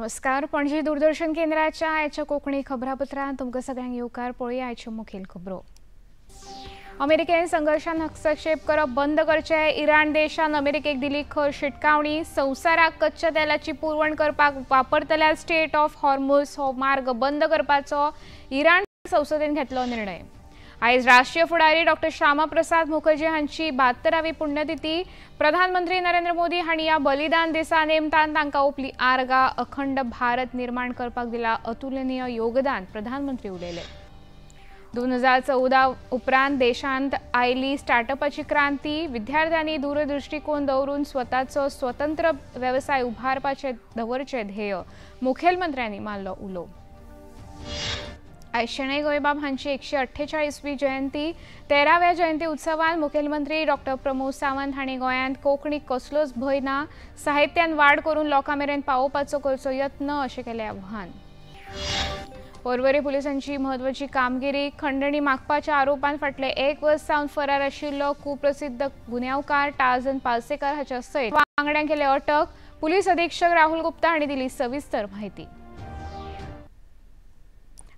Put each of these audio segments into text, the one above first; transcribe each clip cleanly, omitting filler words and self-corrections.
नमस्कार. पणजी दूरदर्शन केंद्राच्या आयच्या कोंकणी खबरापत्रांत तुमकां सगळ्यांक येवकार. पळोवया आयच्यो मुखेल खबरो. अमेरिकेन संघर्शांत हस्तक्षेप करप बंद करचे. इराण देशान अमेरिकेक दिली खर शिटकावणी. संवसाराक कच्च्या तेलाची पुरवण करपाक वापरतल्या स्टेट ऑफ हॉर्मुझ हो मार्ग बंद करपाचो इराण संसदेन घेतलो निर्णय. आयज राष्ट्रीय फुडारी डॉ. श्यामा प्रसाद मुखर्जी हांची 72वी पुण्यतिथी. प्रधानमंत्री नरेंद्र मोदी हांणी ह्या बलिदान दिसा निमतान तांकां ओपली आर्गां. अखंड भारत निर्माण करपाक दिला अतुलनीय योगदान प्रधानमंत्री उलयले. 2014 उपरांत देशांत आयली स्टार्टअपाची क्रांती. विद्यार्थ्यांनी दूरदृष्टिकोन दवरून स्वताचो स्वतंत्र वेवसाय उभारपाचे दवरचे ध्येय मुखेलमंत्र्यांनी मारलो उलो. आयज शेणै गोंयबाब हांची 148वी जयंती. 13व्या जयंती उत्सवात मुखेलमंत्री डॉ. प्रमोद सावंत हांणी गोंयांत कोंकणीक कसलोच भंय ना, साहित्यान वाड करून लोकां मेरेन पावोवपाचो करचो यत्न अशें केलें आव्हान. पर्वरी पुलिसांची म्हत्वाची कामगिरी. खंडणी मागपाच्या आरोपांत फाटले 1 वर्स सावन फरार आशिल्लो कुप्रसिद्ध गुन्यांवकार टार्झन पार्सेकार हाच्या सयत वांगड्यांक केले अटक. पुलीस अधीक्षक राहुल गुप्ता हांणी दिली सविस्तर म्हायती.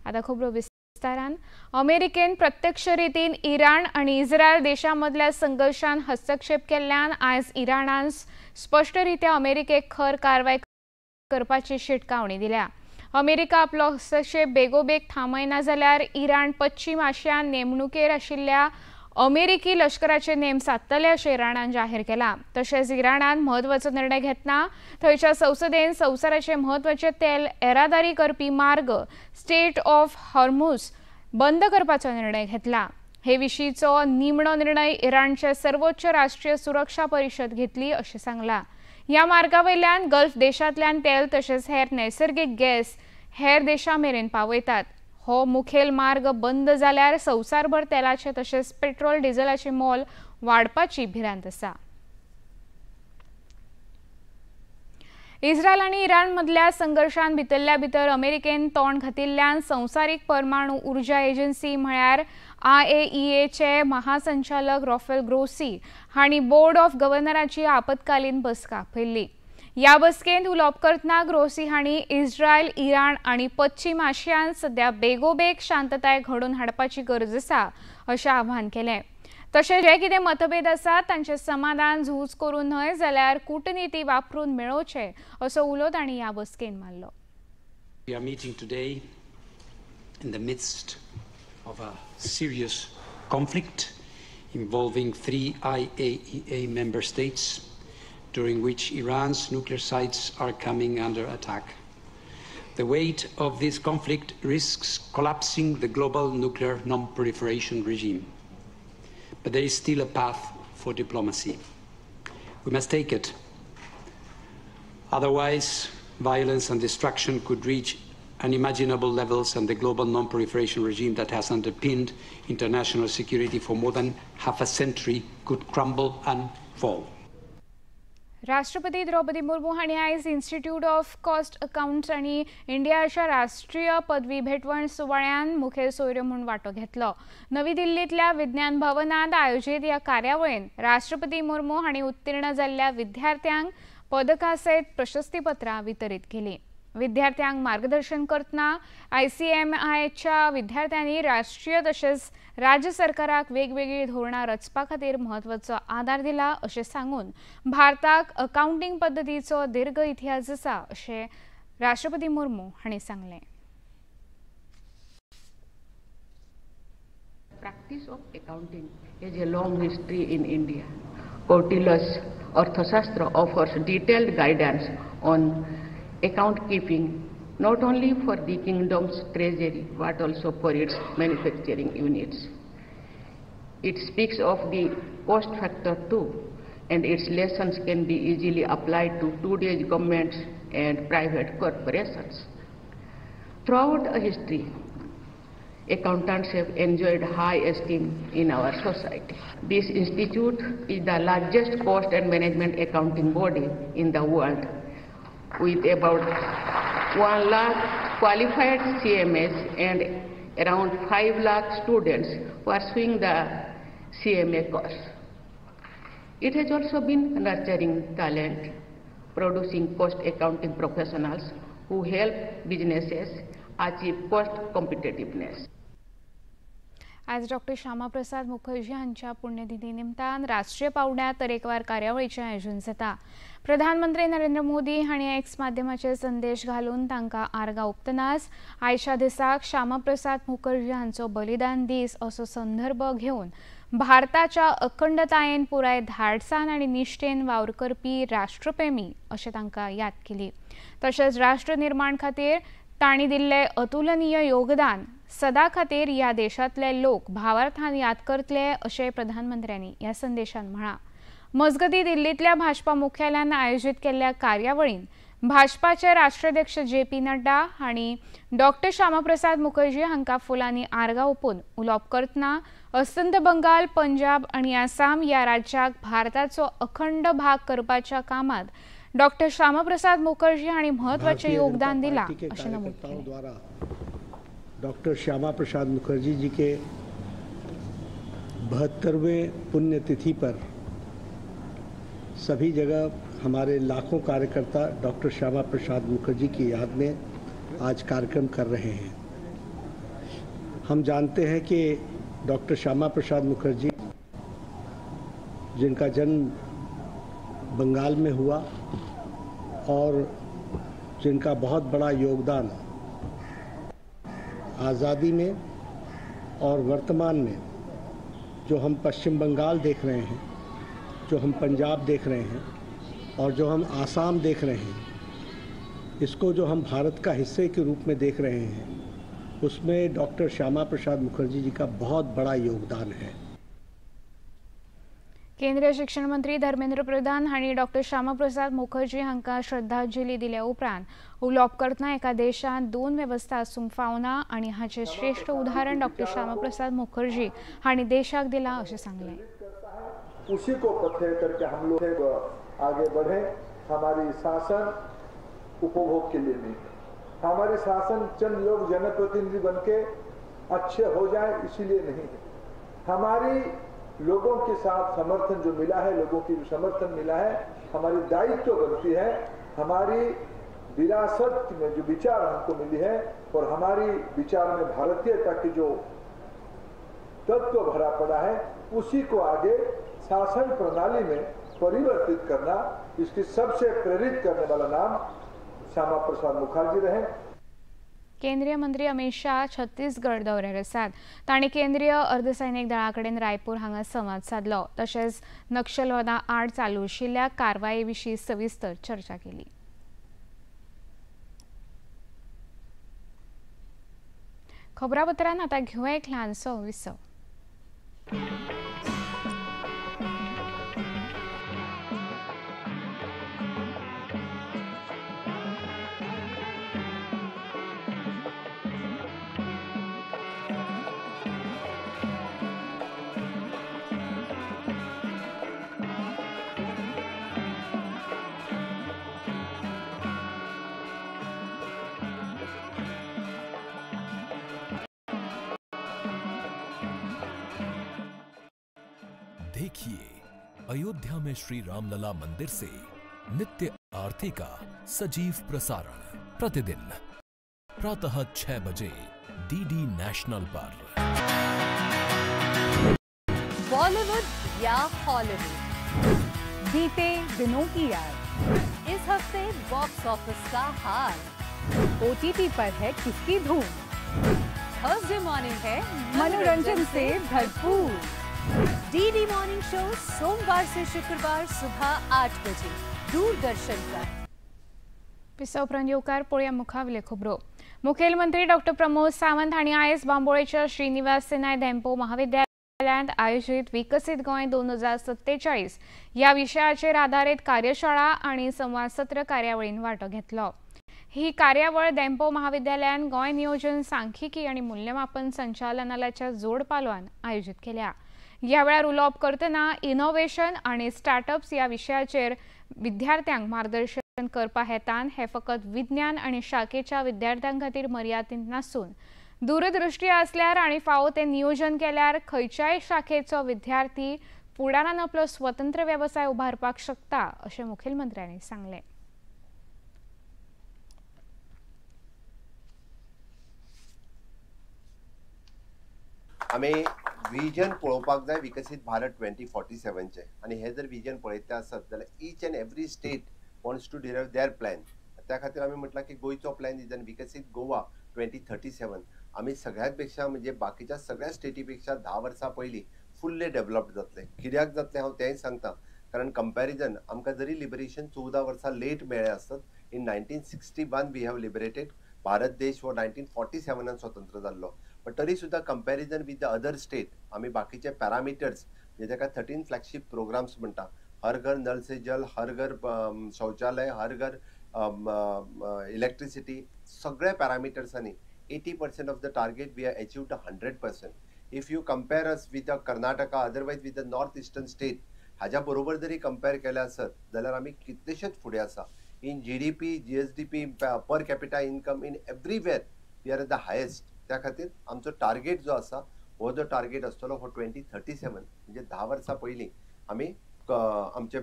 आता खबरो विस्तारान. अमेरिकेन प्रत्यक्ष रितीन इराण आणि इस्रायल देशांमधल्या संघर्षांत हस्तक्षेप केल्ल्यान आयज इराणान स्पष्टरित्या अमेरिकेक खर कारवाय करपाची शिटकावणी दिल्या. अमेरिका आपलो हस्तक्षेप बेगोबेग थांबयना जाल्यार इराण पश्चिम आशियांत नेमणुकेर आशिल्ल्या अमेरिकी लश्कराचे नेम सादतले अशें इराणान जाहीर केलां. तशेंच इराणान म्हत्वाचो निर्णय घेतना थंयच्या संसदेन संवसाराचे म्हत्वाचे तेल येरादारी करपी मार्ग स्टेट ऑफ हॉर्मुझ बंद करपाचो निर्णय घेतला. हे विशींचो निमणो निर्णय इराणचे सर्वोच्च राष्ट्रीय सुरक्षा परिशद घेतली अशें सांगलां. ह्या मार्गावयल्यान गल्फ देशांतल्यान तेल तशेंच हेर नैसर्गिक गॅस हेर देशां मेरेन पावयतात. हो मुखेल मार्ग बंद जाल्यार संवसारभर तेलाचे तशेंच पेट्रोल डिझेलाचे मोल वाडपाची भिरांत आसा. इस्रायल आनी इराण मदल्या संघर्षांत भितरल्या भितर अमेरिकेन तोंड घातिल्ल्यान संवसारीक परमाणु उर्जा एजन्सी म्हळ्यार IAEAचे महासंचालक राफेल ग्रोसी हांणी बोर्ड ऑफ गव्हर्नरांची आपतकालीन बसका आपयल्ली. ह्या बसकेंत उलोवप करतना ग्रोसी हांणी इस्रायल, इराण आनी पश्चिम आशियांत सध्या बेगोबेग शांतताय घडोवन हाडपाची गरज आसा अशें आव्हान केलें. तशेंच जे कितें मतभेद आसात तांचे समाधान झूज करून न्हय जाल्यार कूटनिती वापरून मेळोवचे असो उलो तांणी ह्या बसकेंत मारलो. We are meeting today in the midst of a serious conflict involving 3 IAEA member states, during which Iran's nuclear sites are coming under attack. The weight of this conflict risks collapsing the global nuclear non-proliferation regime. But there is still a path for diplomacy. We must take it. Otherwise, violence and destruction could reach unimaginable levels, and the global non-proliferation regime that has underpinned international security for more than half a century could crumble and fall. राष्ट्रपती द्रौपदी मुर्मू हांणी आयज institute of cost accounts आनी इंडियाच्या राष्ट्रीय पदवी भेटवण सुवाळ्यान मुखेल सोयऱ्यो म्हूण वांटो घेतलो. नवी दिल्लींतल्या विज्ञान भवनांत आयोजीत ह्या कार्यावळींत राष्ट्रपती मुर्मू हांणी उत्तीर्ण जाल्ल्या विद्यार्थ्यांक पदकां सयत प्रशस्तीपत्रां वितरीत केलीं. विद्यार्थ्यांक मार्गदर्शन करतना ICMIच्या विद्यार्थ्यांनी राष्ट्रीय तशेंच राज्य सरकाराक वेगवेगळी धोरणां रचपा खातीर म्हत्वाचो आदार दिला अशें सांगून भारताक अकाउंटिंग पद्दतीचो दीर्घ इतिहास आसा अशें राष्ट्रपती मुर्मू हांणी सांगलें. Practice of accounting has a long history in India. Kautilya's Arthashastra offers detailed guidance on account keeping, not only for the kingdom's treasury but also for its manufacturing units. It speaks of the cost factor too, and its lessons can be easily applied to today's governments and private corporations. Throughout history, accountants have enjoyed high esteem in our society. This institute is the largest cost and management accounting body in the world, with about 1 lakh qualified CMAs and around 5 lakh students pursuing the CMA course. It has also been nurturing talent, producing cost accounting professionals who help businesses achieve cost competitiveness. आज doctor Shyamaprasad Mukherjee हांच्या पुण्यतिथी निमतान राष्ट्रीय पावड्यार तरेकवार कार्यावळीचें आयोजन जाता। प्रधानमंत्री नरेंद्र मोदी हांणी एक्स माध्यमाचेर संदेश घालून तांकां आर्गां ओंपतनाच आयच्या दिसाक श्यामाप्रसाद मुखर्जी हांचो बलिदान दीस असो संदर्भ घेवन भारताच्या अखंडतायेन पुराय धाडसान आनी निश्ठेन वावर करपी राष्ट्रप्रेमी अशें तांकां याद केली। तशेंच राष्ट्र निर्माण खातीर तांणी दिल्लें अतुलनीय योगदान सदा खातीर ह्या देशांतले लोक भावार्थान याद करतले अशें प्रधानमंत्र्यांनी ह्या संदेशांत म्हळां। मजगतीं दिल्लींतल्या भाजपा मुख्यालयान आयोजीत केल्ल्या कार्यावळींत भाजपाचे राष्ट्राध्यक्ष JP नड्डा हांणी डॉक्टर श्यामाप्रसाद मुखर्जी हांकां फुलांनी आर्गां ओंपून उलोवप करतना अस्तंत बंगाल, पंजाब आनी आसाम ह्या राज्याक भारताचो अखंड भाग करपाच्या कामात डॉक्टर श्यामाप्रसाद मुखर्जी हांणी महत्वाचे योगदान दिला अशें नमूद केलें। डॉक्टर श्यामा प्रसाद मुखर्जी जी के 72वें पुण्यतिथि पर सभी जगह हमारे लाखों कार्यकर्ता डॉक्टर श्यामा प्रसाद मुखर्जी की याद में आज कार्यक्रम कर रहे हैं। हम जानते हैं कि डॉक्टर श्यामा प्रसाद मुखर्जी जिनका जन्म बंगाल में हुआ और जिनका बहुत बड़ा योगदान आज़ादी में और वर्तमान में जो हम पश्चिम बंगाल देख रहे हैं, जो हम पंजाब देख रहे हैं और जो हम आसाम देख रहे हैं, इसको जो हम भारत का हिस्से के रूप में देख रहे हैं, उसमें डॉक्टर श्यामा प्रसाद मुखर्जी जी का बहुत बड़ा योगदान है। केंद्रीय शिक्षण मंत्री धर्मेंद्र प्रधान हांणी डॉक्टर श्यामाप्रसाद मुखर्जी हांकां श्रद्धांजली दिल्या उपरांत उलोवप करतना एका देशांत दोन वेवस्था आसूंक फावना आनी हाचें श्रेष्ठ उदाहरण डॉक्टर श्यामाप्रसाद मुखर्जी हांणी देशाक दिलां अशें सांगलें। उसी को पत्थर करके हम लोग आगे बढ़े। हमारी शासन उपभोग के लिए नहीं, हमारे शासन चंद लोग जनप्रतिनिधि बनके अच्छे हो जाए इसीलिए नहीं है। हमारी लोगों के साथ समर्थन जो मिला है, लोगों की जो समर्थन मिला है, हमारी दायित्व बनती है, हमारी विरासत में जो विचार हमको मिली है और हमारी विचार में भारतीयता की जो तत्व भरा पड़ा है, उसी को आगे शासन प्रणाली में परिवर्तित करना, इसकी सबसे प्रेरित करने वाला नाम श्यामा प्रसाद मुखर्जी रहे। केंद्रीय मंत्री अमित शाह छत्तीसगड दौऱ्यार आसात। तांणी केंद्रीय अर्धसैनिक दळाकडेन रायपूर हांगा संवाद साधलो। तशेंच नक्षलवादा आड चालू आशिल्ल्या कारवाये विशीं सविस्तर चर्चा केली। खबरापत्रांत आतां घेवया एक ल्हानसो विसव। देखिए अयोध्या में श्री रामलला मंदिर से नित्य आरती का सजीव प्रसारण प्रतिदिन प्रातः 6 बजे DD नेशनल पर। बॉलीवुड या हॉलीवुड, बीते दिनों की याद, इस हफ्ते बॉक्स ऑफिस का हाल, OTT पर है किसकी धूम, थर्सडे मॉर्निंग है मनोरंजन से भरपूर। DD मॉर्निंग शो सोमवार से शुक्रवार सुबह 8 बजे दूरदर्शन पर। पिसा उपरांत येवकार पळोवया मुखावेल्यो खबरो। मुखेलमंत्री डॉक्टर प्रमोद सावंत हांणी आयज बांबोळेच्या श्रीनिवास सिनाय धेंपो महाविद्यालयांत आयोजीत विकसीत गोंय 2047 ह्या विशयाचेर आदारीत कार्यशाळा आनी संवाद सत्र कार्यावळींत वांटो घेतलो। ही कार्यावळ धेंपो महाविद्यालयान गोंय नियोजन सांख्यिकी आनी मूल्यमापन संचालनालयाच्या जोड पालवान आयोजीत केल्या। ह्या वेळार उलोवप करतना इनोव्हेशन आनी स्टार्टअप्स ह्या विशयाचेर विद्यार्थ्यांक मार्गदर्शन करपा हेतान हे फकत विज्ञान आनी शाखेच्या विद्यार्थ्यां खातीर मर्यादीत नासून दूरदृष्टी आसल्यार आनी फावो ते नियोजन केल्यार खंयच्याय शाखेचो विद्यार्थी फुडारान आपलो स्वतंत्र वेवसाय उबारपाक शकता अशें मुखेलमंत्र्यांनी सांगलें। आमी विजन पळोवपाक जाय विकसीत भारत 2047चे आनी हे जर विजन पळयता आसत जाल्यार each and every state wants to derive their plan. त्या खातीर आमी म्हटलां की गोंयचो प्लॅन इज विकसीत गोवा 2037. आमी सगळ्यात पेक्षा म्हणजे बाकीच्या सगळ्या स्टेटी पेक्षा 10 वर्सां पयलीं फुल्ली डेव्हलप्ड जातले. कित्याक जातले हांव तेंय सांगता, कारण कंपॅरिजन आमकां जरी लिबरेशन 14 वर्सां लेट मेळ्ळें आसत. In 1961 we have liberated Bharat देश वो 1947 स्वतंत्र जाल्लो. पण तरी सुद्धा comparison with the other state आमी बाकीचे पॅरामिटर्स म्हणजे ताका 13 फ्लॅगशीप प्रोग्राम्स म्हणटा, हर घर नल से जल, हर घर शौचालय, हर घर इलेक्ट्रिसिटी, सगळ्या पॅरामिटर्सांनी 80% of the target we are achieved 100%. If you compare us with Karnataka otherwise with the north eastern state हाज्या बरोबर जरी कंपेअर केले आसत जाल्यार आमी कितलेशेच फुडें आसा. In GDP, GSDP, per capita income, in everywhere we are at the highest. त्या खातीर आमचो टार्गेट जो आसा हो जो टार्गेट आसतलो हो 2037 म्हणजे 10 वर्सां पयलीं आमी आमचे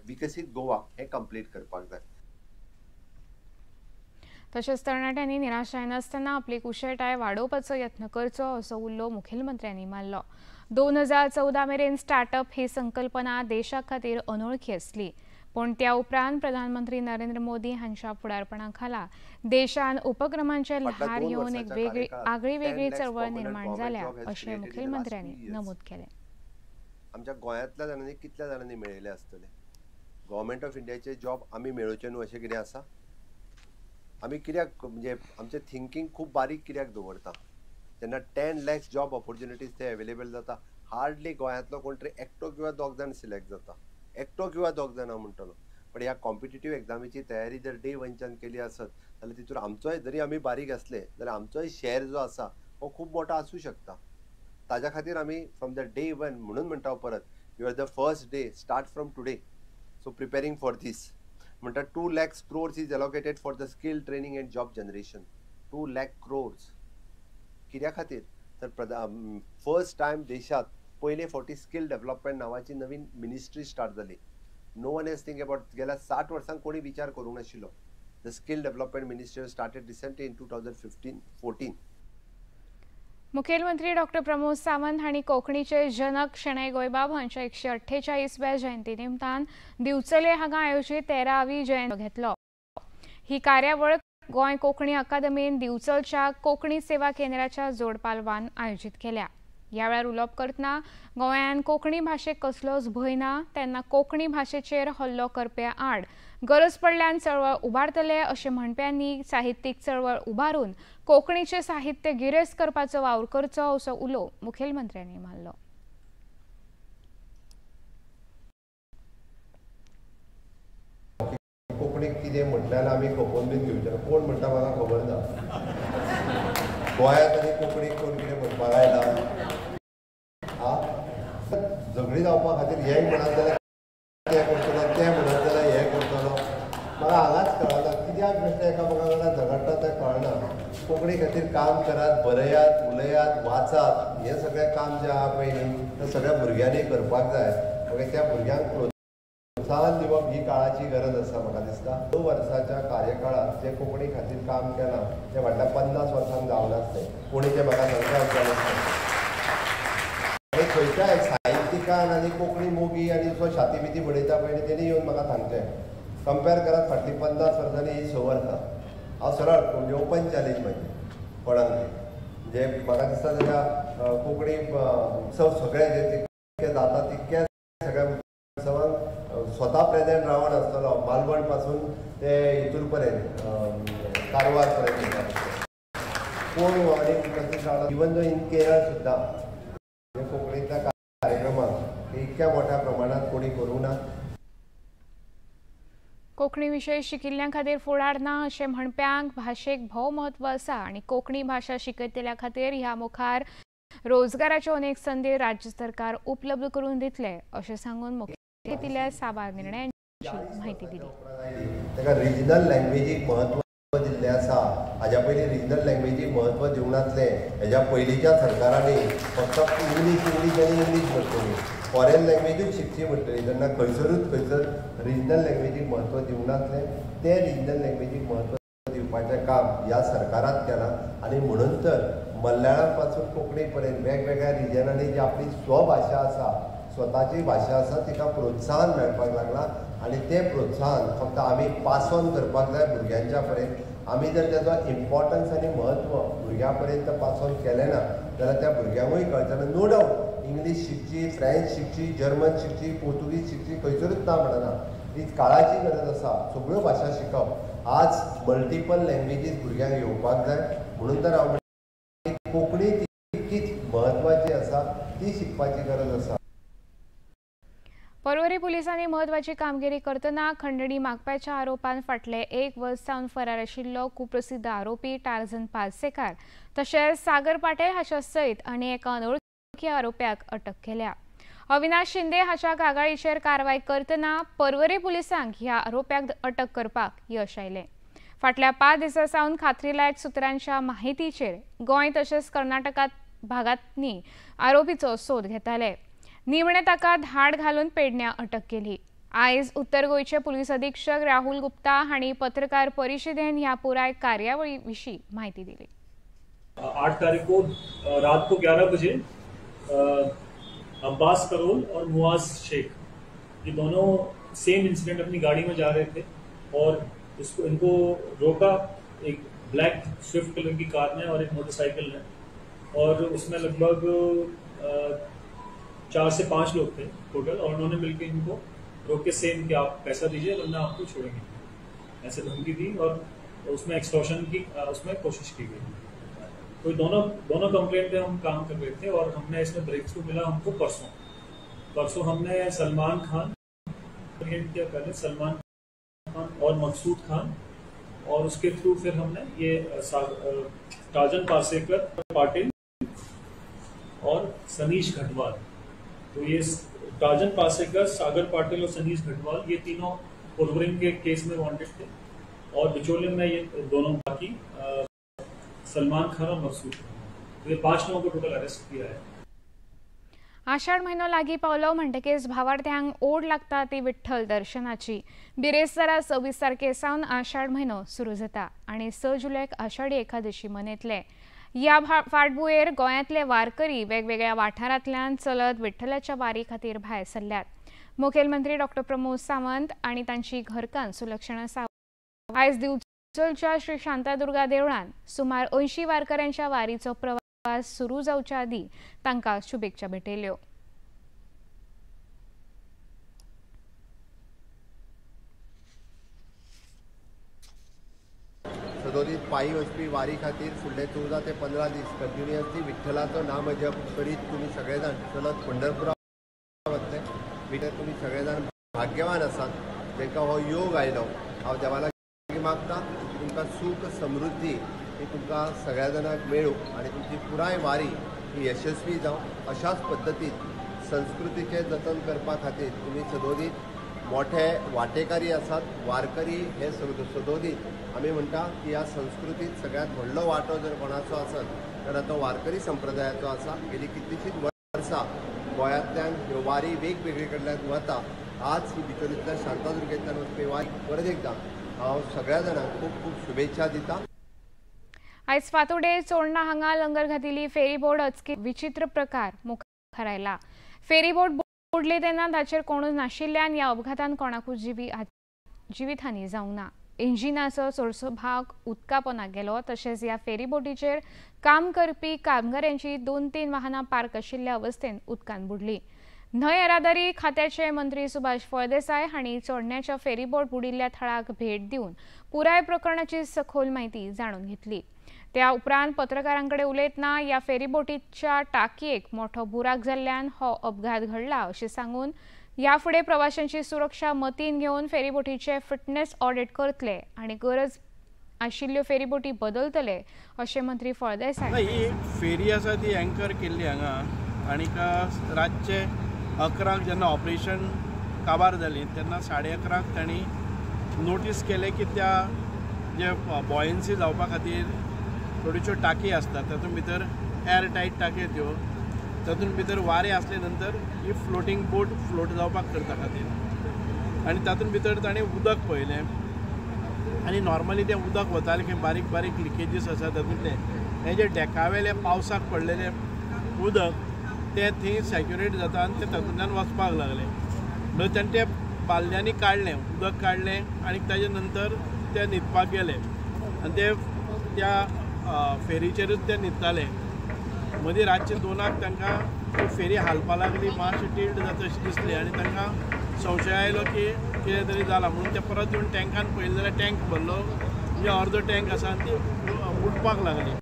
विकसीत गोवा हे कंप्लीट करपाक जाय. तशेंच तरणाट्यांनी निराश जायनासतना आपली कुशळटाय वाडोवपाचो यत्न करचो असो उल्लो मुखेलमंत्र्यांनी मारलो. 2014 मेरेन स्टार्टअप ही संकल्पना देशा खातीर अनोळखी आसली, पण त्या उपरांत प्रधानमंत्री नरेंद्र मोदी हांच्या फुडारपणा खाला देशान उपक्रमांचे ल्हार घेवन एक आगळी वेगळी चळवळ निर्माण जाल्या अशें मुखेलमंत्र्यांनी नमूद केलें. आमच्या गोंयांतल्या जाणांनी कितल्या जाणांनी मेळयले आसतले? गव्हर्मेंट ऑफ इंडियाचे जॉब आमी मेळोवचे न्हू अशें कितें आसा? आमी कित्याक म्हणजे आमचें थिंकींग खूब बारीक कित्याक दवरता? जेन्ना 10 lakhs जॉब ऑपॉर्च्युनिटीज ते अवेलेबल जाता, हार्डली गोंयांतलो कोण तरी एकटो किंवा 2 जाण सिलेक्ट जाता. एकटो किंवा 2 जाण म्हणटलो. पण ह्या कॉम्पिटिटीव एक्झामीची तयारी जर डे 1च्यान केली आसत जाल्यार तितून आमचोय जरी आमी बारीक असले जाल्यार आमचोय शेअर जो आसा हो खूब मोठो आसूं शकता. ताज्या खातीर आमी फ्रॉम द डे 1 म्हणून म्हणटा परत, you are the first day, start from today. So preparing for this म्हणटा 2 lakhs crores is allocated for the skill training and job generation. 2 lakh crores कित्या खातीर? तर फर्स्ट टायम देशात पयले फावटी स्कील डेव्हलपमेंट नावाची नवीन मिनिस्ट्री स्टार्ट जाली. No one has think about गेल्या 60 वर्सांक कोणी विचार करूंक नाशिल्लो. The skill development ministry started recently in 2015-14. मुखेलमंत्री डॉक्टर प्रमोद सावंत हांणी कोंकणीचे जनक शेणै गोंयबाब हांच्या 148व्या जयंती निमतान दिवचले हांगा आयोजीत 13वी जयंती घेतलो. ही कार्यावळ गोंय कोंकणी अकादमीन दिवचलच्या कोंकणी सेवा केंद्राच्या जोडपालवान आयोजीत केल्या. ह्या वेळार उलोवप करतना गोंयान कोंकणी भाशेक कसलोच भंय ना तेन्ना कोंकणी भाशेचेर हल्लो करप्या आड गरज पडल्यान चळवळ उबारतले अशें म्हणप्यांनी साहित्यीक चळवळ उबारून कोंकणीचे साहित्य गिरेस्त करपाचो वावर करचो असो उलो मुखेलमंत्र्यांनी मारलो. कोंकणीक कितें म्हटल्यार आमी खपोवन बीन घेवचे कोण म्हणटा म्हाका खबर ना. गोंयांत आनी कोंकणीक कोण कितें म्हणपाक आयला? झगडी जावपा खातीर हें म्हणत जाल्यार तें करतलो, तें म्हणत जाल्यार हें करतलो. म्हाका हांगाच कळना कित्याक बेश्टे एकामेका वांगडा झगडटा तें कळना. कोंकणी खातीर काम करात, बरयात, उलयात, वाचात. हें सगळें काम जें आहा पळय न्ही तें सगळ्या भुरग्यांनी करपाक जाय. मागीर त्या भुरग्यांक प्रोत्साहन दिवप ही काळाची गरज आसा म्हाका दिसता. 2 वर्साच्या कार्यकाळात जे कोंकणी खातीर काम केलां तें फाटल्या 50 वर्सांक जावं नासलें. कोणी तें म्हाका सांगता खंयच्याय साहित्यिकान आनी कोंकणी मोगी आनी जो छाती बिती बडयता पळय तेणी येवन म्हाका सांगचें. कंपेर करात फाटलीं 50 वर्सांनी ही 6 वर्सां. हांव सरळ म्हणजे ओपन चॅलेंज म्हाजें कोणाक म्हणजे म्हाका दिसता तेन्ना कोंकणी उत्सव सगळे जे तितके जाता तितके सगळ्या उत्सवांक स्वता प्रेजेंट रावन आसतलो. मालवण पासून ते हितूर पर्यंत कारवार पर्यंत कोण आनी इवन दो इन केरळ सुद्दां कोंकणींतल्या कार्यक्रमांक इतक्या मोठ्या प्रमाणात कोणी करूंक ना. कोंकणी विशय शिकिल्ल्यां खातीर फुडार ना अशें म्हणप्यांक भाशेक भोव म्हत्व आसा आनी कोंकणी भाशा शिकयतल्या खातीर ह्या मुखार रोजगाराच्यो अनेक संदी राज्य सरकार उपलब्ध करून दितले अशें सांगून मुखेलमंत्र्यांनी साबार निर्णयांची म्हायती दिली. ताका रिजनल लँग्वेजीक म्हत्व दिल्लें आसा. हाज्या पयलीं रिजनल लँग्वेजीक म्हत्व दिवंक नासलें. हेज्या पयलींच्या सरकारांनी फक्त इंग्लीश आनी इंग्लीश म्हणटली. फॉरेन लँग्वेजूच शिकची म्हणटली. तेन्ना खंयसरूच खंयसर रिजनल लँग्वेजीक म्हत्व दिवंक नासलें. ते रिजनल लँग्वेजीक म्हत्व दिवपाक दिवपाचें काम ह्या सरकारान केलां आनी म्हणून तर मल्याळम पासून कोंकणी पर्यंत वेगवेगळ्या रिजनांनी जी आपली स्वभाशा आसा स्वताची भाशा आसा तिका प्रोत्साहन मेळपाक लागला आनी तें प्रोत्साहन फक्त आमी पास ऑन करपाक जाय भुरग्यांच्या पर्यंत आमी जर तेजो इम्पॉर्टन्स आनी म्हत्व भुरग्यां पर्यंत पास ऑन केलें ना जाल्यार त्या भुरग्यांकूय कळटलें नो डावट इंग्लीश शिकची फ्रेंच शिकची जर्मन शिकची पोर्तुगीज शिकची खंयसरूच ना म्हणना ही काळाची गरज आसा सगळ्यो भाशा शिकप आज मल्टिपल लँग्वेजीस भुरग्यांक येवपाक जाय म्हणून तर हांव कोंकणी तितकीच म्हत्वाची आसा ती शिकपाची गरज आसा. पर्वरी पुलिसांनी महत्वाची कामगिरी करतना खंडणी मागपाच्या आरोपान फाटले 1 वर्स सावन फरार आशिल्लो कुप्रसिद्ध आरोपी टार्झन पार्सेकार तशेंच सागर पाटील हाच्या सयत आनी एका अनवळखी आरोप्याक अटक केल्या. अविनाश शिंदे हाच्या कागाळीचेर कारवाय करतना पर्वरी पुलिसांक ह्या आरोप्याक अटक करपाक यश आयलें. फाटल्या 5 दिसां सावन खात्रीलायक सुत्रांच्या माहितीचेर गोंय तशेंच कर्नाटकात भागांतनी आरोपीचो सोद घेताले. निमणे ताका धाड घालून पेडण्यां अटक केली. आयज उत्तर गोंयचे पुलीस अधीक्षक राहुल गुप्ता हांणी पत्रकार परिशदेन ह्या पुराय कार्यावळी विशीं माहिती दिली. 8 तारीख को रात को 11 बजे अब्बास करोल और मुआज शेख ये दोनों सेम इंसिडेंट अपनी गाड़ी में जा रहे थे और इनको रोका एक ब्लैक स्विफ्ट कलर की कार ने और एक मोटरसाइकिल ने और उसमें लगभग 4 से 5 लोग थे टोटल और उन्होंने मिलकर इनको रोक के सेम कि आप पैसा दीजिए वरना आपको छोड़ेंगे ऐसे धमकी दी और उसमें एक्सटॉर्शन की उसमें कोशिश की गई. तो दोनों कंप्लेंट पे हम काम कर रहे थे और हमने इसमें ब्रेक थ्रू मिला हमको परसों हमने सलमान खान किया पहले सलमान खान और मकसूद खान और उसके थ्रू फिर हमने ये टार्झन पाटिल और सनीश घटवाल. तो ये टार्झन पार्सेकर सागर पाटिल और सनीश घटवाल ये तीनों पुरवरिंग के केस में वांटेड थे और बिचौलियन में ये दोनों बाकी सलमान खान और मकसूद खान तो ये 5 लोगों को टोटल अरेस्ट किया है. आषाढ महिनो लागीं पावलो म्हणटकीच भावार्थ्यांक ओढ लागता ती विठ्ठल दर्शनाची. बिरेस्तारा 26 तारखेसावन आषाढ महिनो सुरू जाता आनी 6 जुलैक आषाढी एकादशी मनयतले. ह्या फाटभुंयेर गोंयांतले वारकरी वेगवेगळ्या वाठारांतल्यान चलत विठ्ठलाच्या वारी खातीर भायर सरल्यात. मुखेलमंत्री डॉ. प्रमोद सावंत आनी तांची घरकान्न सुलक्षणा सावंत आयज दिवचलच्या श्री शांतादुर्गा देवळान सुमार 80 वारकऱ्यांच्या वारीचो प्रवास सुरू जावच्या आदीं तांकां शुभेच्छा भेटयल्यो. सदोदीत पायी वचपी वारी खातीर फुडले 14 ते 15 दीस कंटिन्युअसली विठ्ठलाचो नाम जप करीत तुमी सगळे जाण चलत पंढरपुरा वतले. भितर तुमी सगळे जाण भाग्यवान आसात तांकां हो योग आयलो. हांव देवाला मागता तुमकां सूख समृद्धी ही तुमकां सगळ्या जाणांक मेळूं आनी तुमची पुराय वारी ही यशस्वी जावं. अशाच पद्दतीन संस्कृतीचें जतन करपा खातीर तुमी सदोदीत मोठे वांटेकारी आसात. वारकरी हे सदोदीत आमी म्हणटा की ह्या संस्कृतीत सगळ्यांत व्हडलो वांटो जर कोणाचो आसत जाल्यार तो वारकरी संप्रदायाचो आसा. गेली कितलीशींच वर्सां गोंयांतल्यान ह्यो वारी वेगवेगळे कडल्यान वता. आज ही भितरल्यान शांतादुर्गेंतल्यान वचपी वारी परत एकदां हांव सगळ्या जाणांक खूब खूब शुभेच्छा दिता. आयज फातोडे चोडणा हांगा लंगर घातिल्ली फेरी बोट अचकीत विचित्र प्रकार मुखार आयला. फेरी बोट बुडली तेन्ना ताचेर कोणूच नाशिल्ल्यान ह्या अपघातान कोणाकूच जिवीतहानी जावंक ना. इंजिनाचो चडसो भाग उदका पोंदाक गेलो. तशेंच ह्या फेरी बोटीचेर काम करपी कामगारांची 2-3 वाहनां पार्क आशिल्ल्या अवस्थेन उदकान बुडली. न्हंय येरादारी खात्याचे मंत्री सुभाष फळदेसाय हांणी चोडण्याच्या फेरी बोट बुडिल्ल्या थळाक भेट दिवन पुराय प्रकरणाची सखोल म्हायती जाणून घेतली. त्या उपरांत पत्रकारांकडे उलयतना ह्या फेरी बोटीच्या टाकयेक मोठो बुराक जाल्ल्यान हो अपघात घडला अशें सांगून ह्या फुडें प्रवाशांची सुरक्षा मतीन घेवन फेरी बोटीचे फिटनेस ऑडिट करतले आनी गरज आशिल्ल्यो फेरी बोटी बदलतले अशें मंत्री फळदेसाय. ही फेरी आसा ती एंकर केल्ली हांगा आनीक रातचे 11 जेन्ना ऑपरेशन काबार जाली तेन्ना 11:30 तांणी नोटीस केले की त्या जे बॉयन्सी जावपा खातीर थोड्योश्यो टाकी आसतात तातूंत भितर एअर टायट टाकयो त्यो तातूंत भितर वारें आसले नंतर ही फ्लोटींग बोट फ्लोट जावपाक करता खातीर आनी तातूंत भितर ताणें उदक पळयलें आनी नॉर्मली तें उदक वतालें की बारीक बारीक लिकेजीस आसा तातूंतले हे जे डेकावेले पावसाक पडलेले उदक ते थंय सॅच्युरेट जाता आनी ते तातूंतल्यान वचपाक लागले. म्हणून तेणें ते बालद्यांनी काडलें उदक काडलें आनी ताजे नंतर ते न्हिदपाक गेले आनी ते त्या फेरीचेरूच ते न्हिदताले. मदीं रातचे 2 तांकां फेरी हालपा लागली, मातशी टिल्ट जाता अशी दिसली आनी तांकां संशय आयलो की कितें तरी जालां. म्हणून ते परत येवन टँकान पळयलें जाल्यार टँक भरलो, म्हणजे अर्दो टँक आसा आनी ती उडपाक लागली.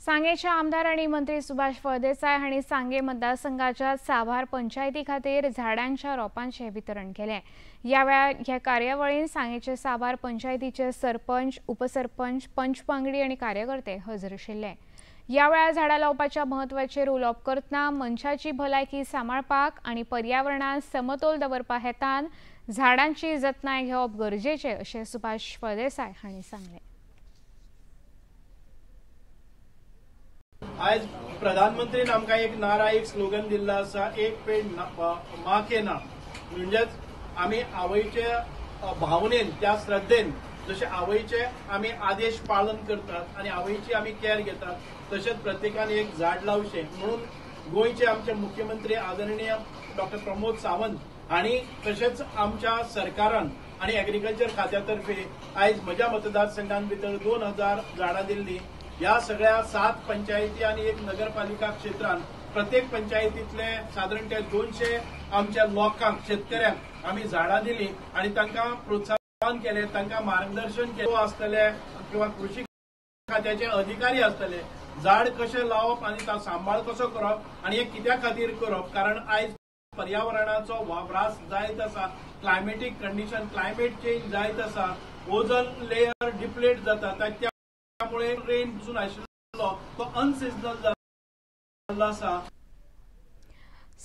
सांगेचे आमदार आणि मंत्री सुभाष फळदेसाय हांणी सांगे मतदारसंघाच्या साभार पंचायती खातीर झाडांच्या रोपांचे वितरण केले. ह्या वेळार ह्या कार्यावळीन सांगेचे साभार पंचायतीचे सरपंच, उपसरपंच, पंच वांगडी आणि कार्यकर्ते हजर आशिल्ले. ह्या वेळार झाडां लावपाच्या म्हत्वाचेर उलोवप करतना मनशाची भलायकी सांबाळपाक आणि पर्यावरणात समतोल दवरपा हेतान झाडांची जतनाय घेवप गरजेचे अशें सुभाष फळदेसाय हांणी सांगले. आज प्रधानमंत्रीन आमकां एक नारा, एक स्लोगन दिल्लो आसा, एक पेड माँ के नाम. म्हणजेच आमी आवयचे भावनेन, त्या श्रद्धेन जशे आवयचे आमी आदेश पालन करतात आनी आवयची आमी केअर घेतात, तशेंच प्रत्येकान एक झाड लावचें म्हणून गोंयचे आमचे मुख्यमंत्री आदरणीय डॉक्टर प्रमोद सावंत हांणी तशेंच आमच्या सरकारान आनी एग्रीकल्चर खात्यातर्फे आयज म्हज्या मतदारसंघान भितर 2000 झाडां दिल्लीं. ह्या सगळ्या 7 पंचायती आणि 1 नगरपालिका क्षेत्रांत प्रत्येक पंचायतीतले साधारण 200 आमच्या लोकांक, शेतकऱ्यांक आमी झाडां दिलीं आनी तांकां प्रोत्साहन केलें, तांकां मार्गदर्शन केलें. आसतले किंवा कृषी खात्याचे अधिकारी आसतले, झाड कशें लावप आनी ताचो सांबाळ कसो करप आनी हे कित्या खातीर करप. कारण आयज पर्यावरणाचो ह्रास जायत आसा, क्लायमेटीक कंडिशन, क्लायमेट चेंज जायत आसा, ओझोन लेयर डिप्लेट जाता, त्यामुळे रेन पसून आशिल्लो तो अनसिजनल जाल्लो आसा.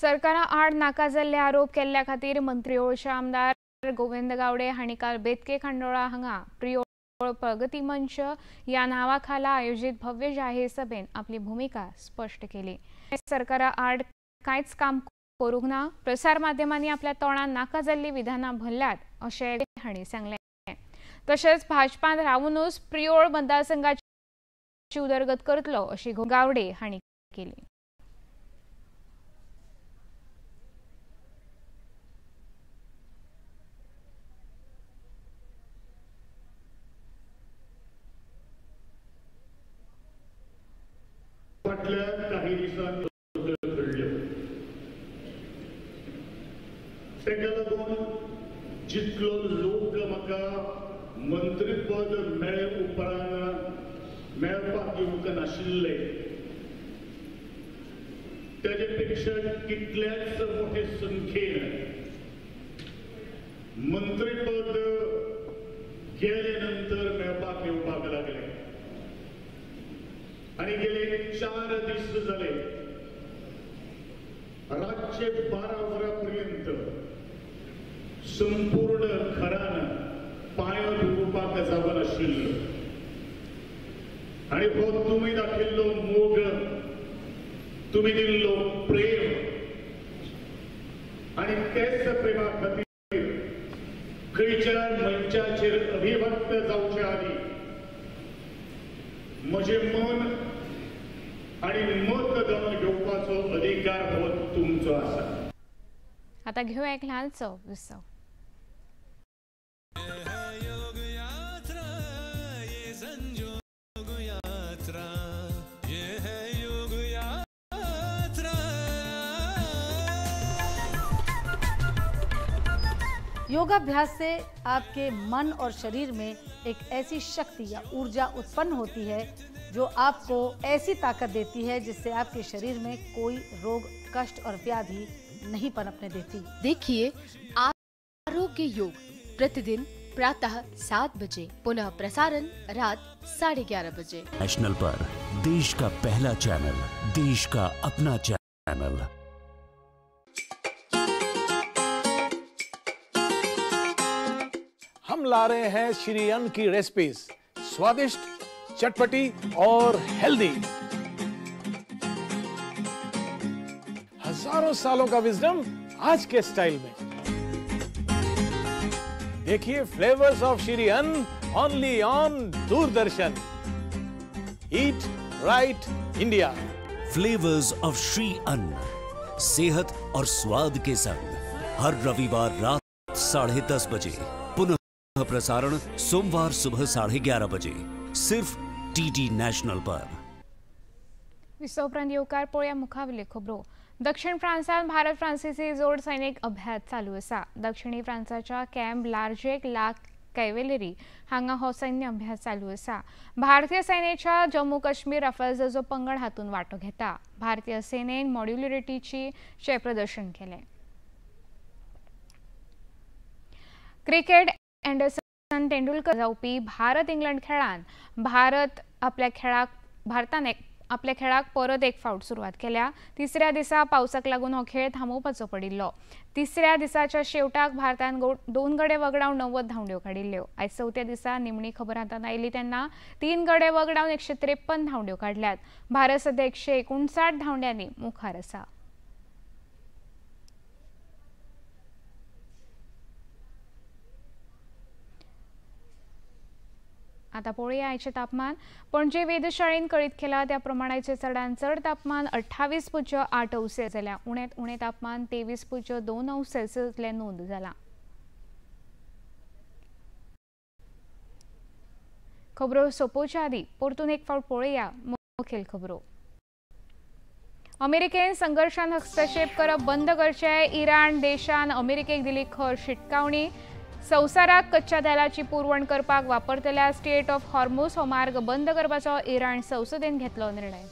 सरकारा आड नाका जाल्ले आरोप केल्ल्या खातीर मंत्री ओळचे आमदार गोविंद गावडे हांणी काल बेतके खांडोळा हांगा प्रियोळ प्रगती मंच ह्या नांवा खाला आयोजित भव्य जाहीर सभेन आपली भूमिका स्पश्ट केली. सरकारा आड कांयच काम करूंक ना, प्रसार माध्यमांनी आपल्या तोंडात नाका जाल्ली विधानां भरल्यात अशें हांणी सांगलें. तशेंच भाजपांत रावूनच प्रियोळ मतदारसंघाची उदरगत करतलो अशी गावडे हांणी केली. काही दिसांनी तेका लागून जितलो लोक म्हाका मंत्रीपद मेळे उपरांत मेळपाक येवंक नाशिल्ले, तेजे पेक्षा कितल्याच मोठे संख्येन मंत्रीपद गेले नंतर मेळपाक येवपाक लागले. आणि गेले 4 दीस जाले रातचे 12 वरांपर्यंत संपूर्ण घरान पांयो धुवपाक जावनाशिल्लो. आणि हो तुमी दाखयल्लो मोग, तुमी दिल्लो प्रेम आणि तेच प्रेमा खातीर खंयच्या मंचाचेर अभिव्यक्त जावचे आदी म्हजे मन आणि मत जावन घेवपाचो अधिकार हो तुमचो आसा. आता घेऊया एक ल्हानसो विसव. योगाभ्यास से आपके मन और शरीर में एक ऐसी शक्ति या ऊर्जा उत्पन्न होती है जो आपको ऐसी ताकत देती है जिससे आपके शरीर में कोई रोग, कष्ट और व्याधि नहीं पनपने देती. देखिए आरोग्य योग प्रतिदिन प्रातः 7 बजे, पुनः प्रसारण रात 11:30 बजे. नेशनल पर देश का पहला चैनल, देश का अपना चैनल. हम ला रहे हैं श्री अन्न की रेसिपीज, स्वादिष्ट, चटपटी और हेल्दी. हजारों सालों का विजडम आज के स्टाइल में. देखिए फ्लेवर्स ऑफ श्री अन्न only on Doordarshan. Eat right India. Flavours of Shri अन्न, सेहत और स्वाद के संग हर रविवार रात 10:30 बजे, पुनः प्रसारण सोमवार सुबह 11:30 बजे, सिर्फ टीटी नेशनल पर। विसोपरांत येवकार पळोवया मुखावेल्यो खबरो। दक्षिण फ्रांसात भारत फ्रांसीसी जोड सैनिक अभ्यास चालू आसा। दक्षिणी फ्रांसाच्या कॅम्प लार्जेक ला कैवेलरी हांगा हो सैन्य अभ्यास चालू आसा। भारतीय सेनेच्या जम्मू काश्मीर राफाल्सचो पंगड हातून वांटो घेता। भारतीय सेनेन मॉड्युलरिटीचे प्रदर्शन केले। क्रिकेट एंडरसन तेंडुलकर जावपी भारत इंग्लंड खेळान भारतान आपल्या खेळाक परत एक फावट सुरवात केल्या। तिसऱ्या दिसा पावसाक लागून हो खेळ थांबोवपाचो पडिल्लो। तिसऱ्या दिसाच्या शेवटाक भारतान 2 गडे वगडावन 90 धांवड्यो काडिल्ल्यो। आयज चौथ्या दिसा निमणी खबर हातांत आयली तेन्ना 3 गडे वगडावन 153 धांवड्यो काडल्यात। भारत सध्या 159 धांवड्यांनी मुखार आसा। आता पळोवया आयचे तापमान। पणजे वेधशाळेन कळीत केला त्या प्रमाणाचे चडांत चड तापमान 28.8 जाल्या। उण्यांत उणें तापमान 23.2 नोंद जाला। खबरो सोंपोवच्या आदी परतून एक फावट पळोवया मुखेल खबरो। अमेरिकेन संघर्षांत हस्तक्षेप करप बंद करचे। इराण देशान अमेरिकेक दिली खर शिटकावणी। संवसाराक कच्च्या तेलाची पुरवण करपाक वापरतल्या स्ट्रेट ऑफ हॉर्मुझ हो मार्ग बंद करपाचो इराण संसदेन घेतलो निर्णय।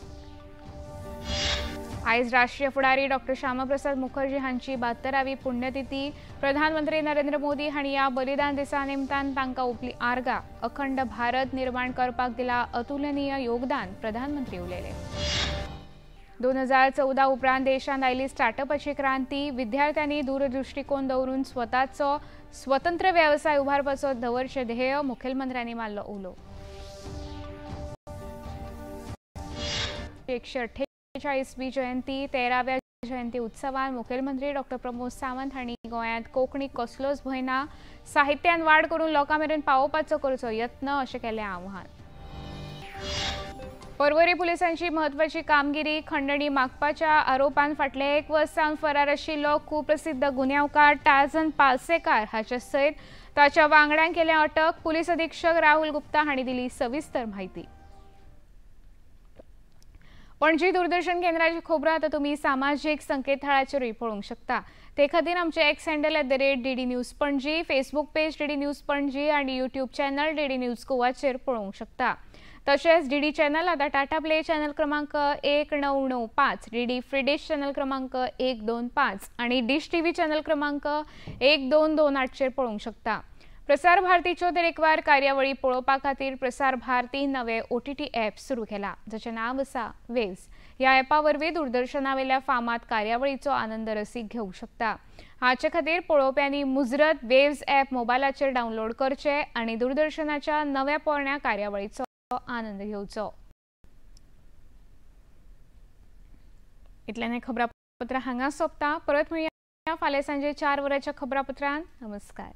आयज राष्ट्रीय फुडारी डॉ. श्यामाप्रसाद मुखर्जी हांची 72वी पुण्यतिथी। प्रधानमंत्री नरेंद्र मोदी हांणी ह्या बलिदान दिसा निमतान तांकां ओंपली आर्गां। अखंड भारत निर्माण करपाक दिला अतुलनीय योगदान, प्रधानमंत्री उलयले। 2014 उपरांत देशांत आयली स्टार्टअपाची क्रांती। विद्यार्थ्यांनी दूरदृष्टिकोन दवरून स्वताचो स्वतंत्र व्यवसाय उभारपाचो दवरचे ध्येय, मुखेलमंत्र्यांनी मारलो उलो। 148वी जयंती 13व्या जयंती उत्सवान मुखेलमंत्री डॉ. प्रमोद सावंत हांणी गोंयांत कोंकणी कसलोच भंय ना, साहित्यान वाड करून लोकां मेरेन पावोवपाचो करचो यत्न अशें केलें आव्हान। पर्वरी पुलिसांची महत्वाची कामगिरी। खंडणी मागपाच्या आरोपान फाटले 1 वर्स सावन फरार आशिल्लो कुप्रसिद्ध गुन्यांवकार टार्झन पालसेकार हाचे सयत ताच्या वांगड्यांक केले अटक। पुलीस अधीक्षक राहुल गुप्ता हांणी दिली सविस्तर म्हायती। पणजी दूरदर्शन केंद्राची खबरो आतां तुमी सामाजीक संकेतथळाचेरूय पळोवंक शकता। ते खातीर आमचे x handle @DD news Panaji, Facebook page DD news Panaji आणि यूट्यूब चॅनल DD न्यूज गोवाचेर पळोवंक शकता। तशेंच DD चॅनल आता टाटा प्ले चॅनल क्रमांक 1995, DD फ्री डिश चॅनल क्रमांक 125 आणि डिश TV चॅनल क्रमांक 1228 चेर पळोवंक शकता। प्रसार भारतीच्यो तरेकवार कार्यावळी पळोवपा खातीर प्रसार भारती नवे OTT ॲप सुरू केला, जाचें नांव आसा वेव्स। ह्या ॲपा वरवीं दूरदर्शनावेल्या फामाद कार्यावळीचो आनंद रसीक घेवंक शकता। हाचे खातीर पळोवप्यांनी मुजरत वेव्स ॲप मोबायलाचेर डावनलोड करचें आणि दूरदर्शनाच्या नव्या पोरण्या कार्यावळीचो आनंद घेवचो। इतल्यान खबरापत्र हांगा सोंपता। परत मेळया फाल्यां सांजे 4 वरांच्या खबरापत्रांत। नमस्कार।